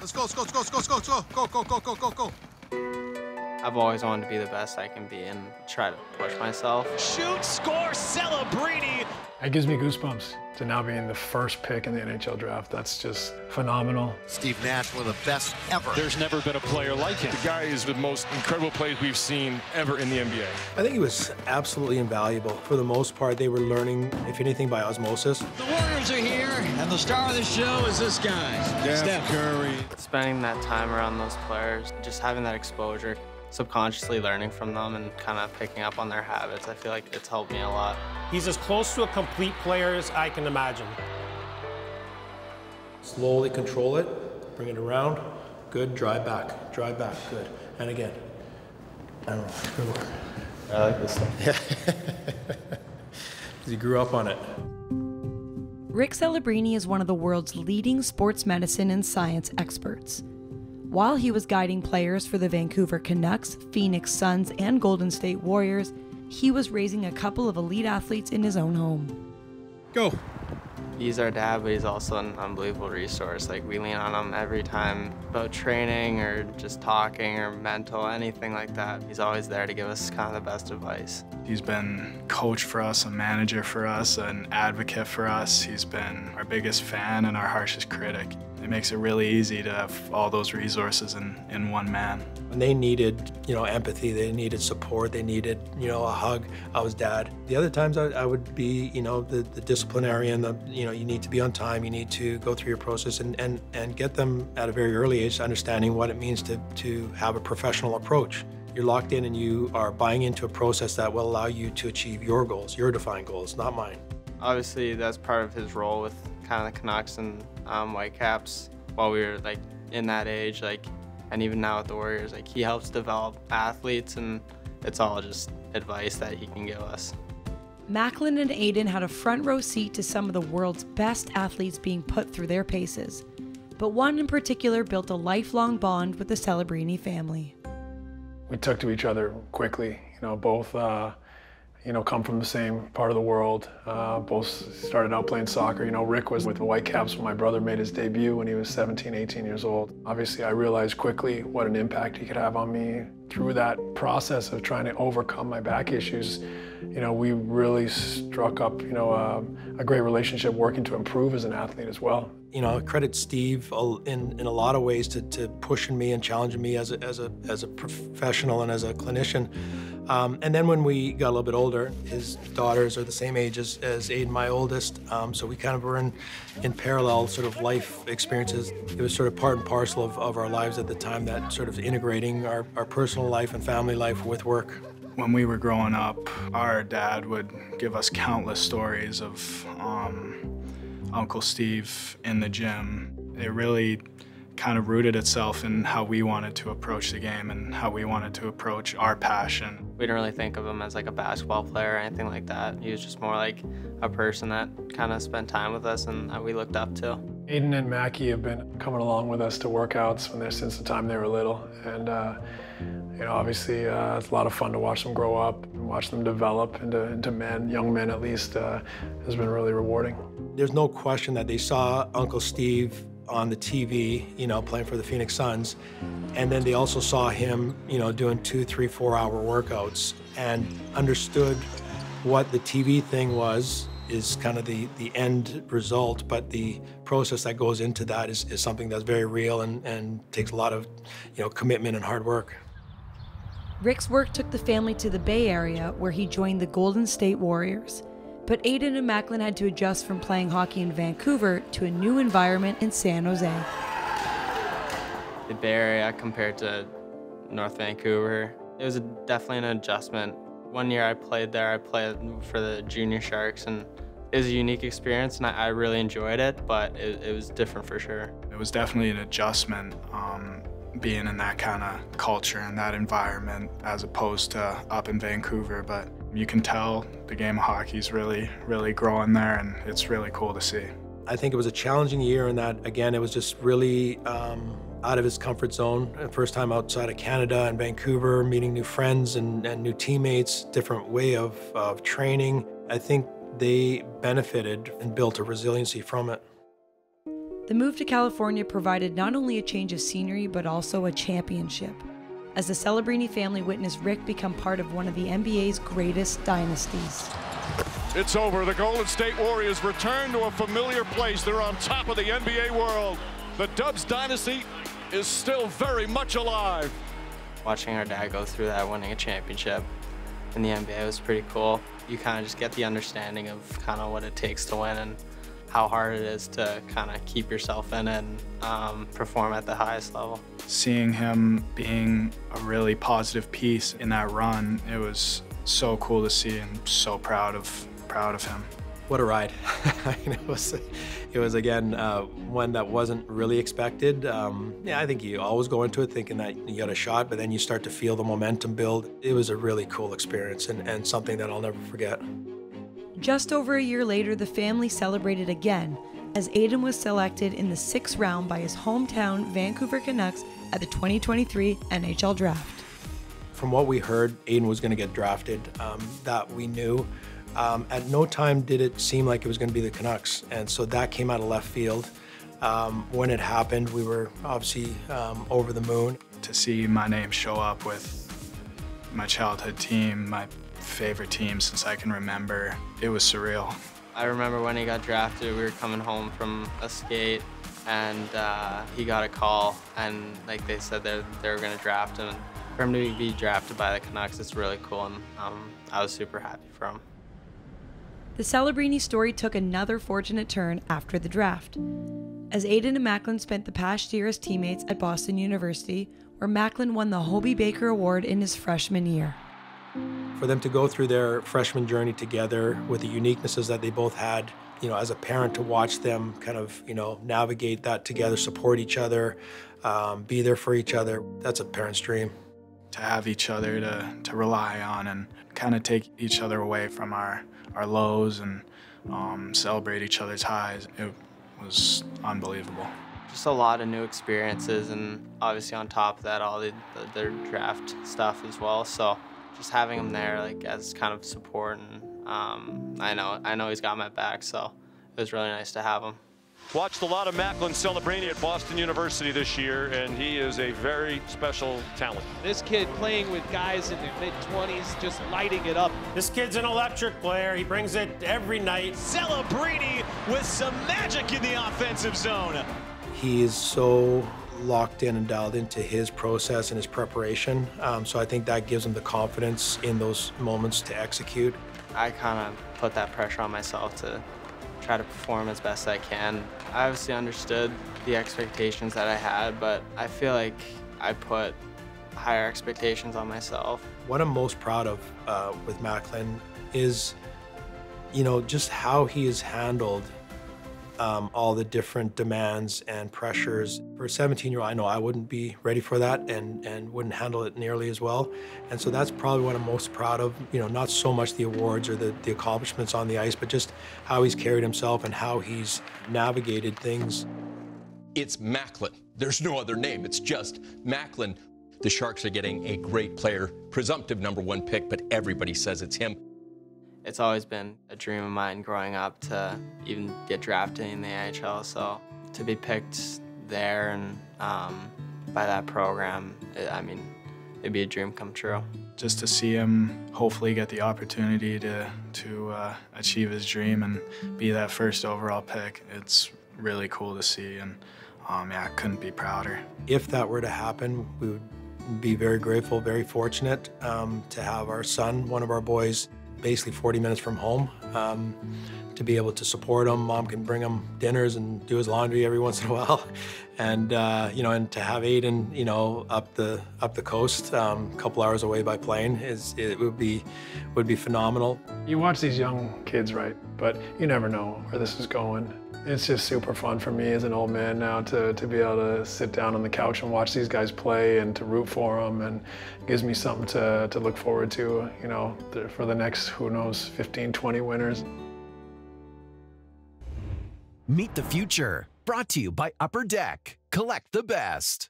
Let's go, let's go, let's go, let's go, let's go, let's go, go, go, go, go, go, go. I've always wanted to be the best I can be and try to push myself. Shoot, score, Celebrini. It gives me goosebumps to now being the first pick in the NHL Draft. That's just phenomenal. Steve Nash, one of the best ever. There's never been a player like him. The guy is the most incredible player we've seen ever in the NBA. I think he was absolutely invaluable. For the most part, they were learning, if anything, by osmosis. The Warriors are here, and the star of the show is this guy, Steph Curry. Spending that time around those players, just having that exposure, subconsciously learning from them and kind of picking up on their habits, I feel like it's helped me a lot. He's as close to a complete player as I can imagine. Slowly control it, bring it around. Good, drive back, good. And again. I don't know, good work. I like this stuff. Yeah. Because he grew up on it. Rick Celebrini is one of the world's leading sports medicine and science experts. While he was guiding players for the Vancouver Canucks, Phoenix Suns, and Golden State Warriors, he was raising a couple of elite athletes in his own home. Go. He's our dad, but he's also an unbelievable resource. Like, we lean on him every time about training or just talking or mental, anything like that. He's always there to give us kind of the best advice. He's been coach for us, a manager for us, an advocate for us. He's been our biggest fan and our harshest critic. It makes it really easy to have all those resources in one man. When they needed, empathy, they needed support, they needed, a hug, I was dad. The other times I would be, the disciplinarian, you need to be on time, you need to go through your process and get them at a very early age understanding what it means to have a professional approach. You're locked in and you are buying into a process that will allow you to achieve your goals, your defined goals, not mine. Obviously, that's part of his role with kind of the Canucks and Whitecaps while we were in that age, and even now with the Warriors, he helps develop athletes, and it's all just advice that he can give us. Macklin and Aiden had a front row seat to some of the world's best athletes being put through their paces, but one in particular built a lifelong bond with the Celebrini family. We took to each other quickly, both come from the same part of the world. Both started out playing soccer. Rick was with the Whitecaps when my brother made his debut when he was 17, 18 years old. Obviously, I realized quickly what an impact he could have on me. Through that process of trying to overcome my back issues, we really struck up, a great relationship working to improve as an athlete as well. I credit Steve in a lot of ways to pushing me and challenging me as a professional and as a clinician. And then when we got a little bit older, his daughters are the same age as Aiden, my oldest, so we kind of were in parallel sort of life experiences. It was sort of part and parcel of our lives at the time, that sort of integrating our personal life and family life with work. When we were growing up, our dad would give us countless stories of Uncle Steve in the gym. It really kind of rooted itself in how we wanted to approach the game and how we wanted to approach our passion. We didn't really think of him as a basketball player or anything like that. He was just more like a person that kind of spent time with us and that we looked up to. Aiden and Mackie have been coming along with us to workouts since the time they were little. And obviously it's a lot of fun to watch them grow up and watch them develop into men, young men at least, has been really rewarding. There's no question that they saw Uncle Steve on the TV, playing for the Phoenix Suns, and then they also saw him, doing 2, 3, 4 hour workouts and understood what the TV thing is kind of the end result, but the process that goes into that is something that's very real and takes a lot of, commitment and hard work. Rick's work took the family to the Bay Area, where he joined the Golden State Warriors. But Aiden and Macklin had to adjust from playing hockey in Vancouver to a new environment in San Jose. The Bay Area compared to North Vancouver, it was definitely an adjustment. One year I played there, I played for the Junior Sharks, and it was a unique experience, and I really enjoyed it, but it was different for sure. It was definitely an adjustment being in that kind of culture and that environment as opposed to up in Vancouver, but you can tell the game of hockey is really, really growing there, and it's really cool to see. I think it was a challenging year in that, again, it was just really out of his comfort zone. First time outside of Canada and Vancouver, meeting new friends and new teammates, different way of training. I think they benefited and built a resiliency from it. The move to California provided not only a change of scenery, but also a championship, as the Celebrini family witnessed Rick become part of one of the NBA's greatest dynasties. It's over. The Golden State Warriors return to a familiar place. They're on top of the NBA world. The Dubs dynasty is still very much alive. Watching our dad go through that, winning a championship in the NBA was pretty cool. You kind of just get the understanding of kind of what it takes to win and how hard it is to kind of keep yourself in it and perform at the highest level. Seeing him being a really positive piece in that run, it was so cool to see and so proud of him. What a ride. I mean, it was again, one that wasn't really expected. Yeah, I think you always go into it thinking that you got a shot, but then you start to feel the momentum build. It was a really cool experience and something that I'll never forget. Just over a year later, the family celebrated again as Aiden was selected in the 6th round by his hometown Vancouver Canucks at the 2023 NHL Draft. From what we heard, Aiden was going to get drafted, that we knew. At no time did it seem like it was going to be the Canucks, and so that came out of left field. When it happened, we were obviously over the moon. To see my name show up with my childhood team, my favorite team since I can remember, it was surreal. I remember when he got drafted, we were coming home from a skate, and he got a call, and like they said they were going to draft him. And for him to be drafted by the Canucks, it's really cool, and I was super happy for him. The Celebrini story took another fortunate turn after the draft, as Aiden and Macklin spent the past year as teammates at Boston University, where Macklin won the Hobey Baker Award in his freshman year. For them to go through their freshman journey together with the uniquenesses that they both had, you know, as a parent, to watch them kind of, you know, navigate that together, support each other, be there for each other, that's a parent's dream. To have each other to rely on and kind of take each other away from our lows and celebrate each other's highs, it was unbelievable. Just a lot of new experiences, and obviously on top of that, all their draft stuff as well. So just having him there, like, as kind of support, and I know he's got my back, so it was really nice to have him. Watched a lot of Macklin Celebrini at Boston University this year, and he is a very special talent. This kid playing with guys in their mid-20s, just lighting it up. This kid's an electric player. He brings it every night. Celebrini with some magic in the offensive zone. He is so locked in and dialed into his process and his preparation, so I think that gives him the confidence in those moments to execute. I kind of put that pressure on myself to try to perform as best I can. I obviously understood the expectations that I had, but I feel like I put higher expectations on myself. What I'm most proud of with Macklin is, you know, just how he has handled all the different demands and pressures. For a 17-year-old, I know I wouldn't be ready for that and wouldn't handle it nearly as well. And so that's probably what I'm most proud of, you know, not so much the awards or the accomplishments on the ice, but just how he's carried himself and how he's navigated things. It's Macklin. There's no other name. It's just Macklin. The Sharks are getting a great player, presumptive #1 pick, but everybody says it's him. It's always been a dream of mine growing up to even get drafted in the NHL, so to be picked there and by that program, I mean, it'd be a dream come true. Just to see him hopefully get the opportunity to achieve his dream and be that first overall pick, it's really cool to see, and yeah, I couldn't be prouder. If that were to happen, we would be very grateful, very fortunate to have our son, one of our boys, basically 40 minutes from home, to be able to support him. Mom can bring him dinners and do his laundry every once in a while, and you know, and to have Aiden, you know, up the coast, a couple hours away by plane, it would be phenomenal. You watch these young kids, right? But you never know where this is going. It's just super fun for me as an old man now to be able to sit down on the couch and watch these guys play and to root for them, and it gives me something to look forward to, you know, for the next, who knows, 15, 20 winners. Meet the future, brought to you by Upper Deck. Collect the best.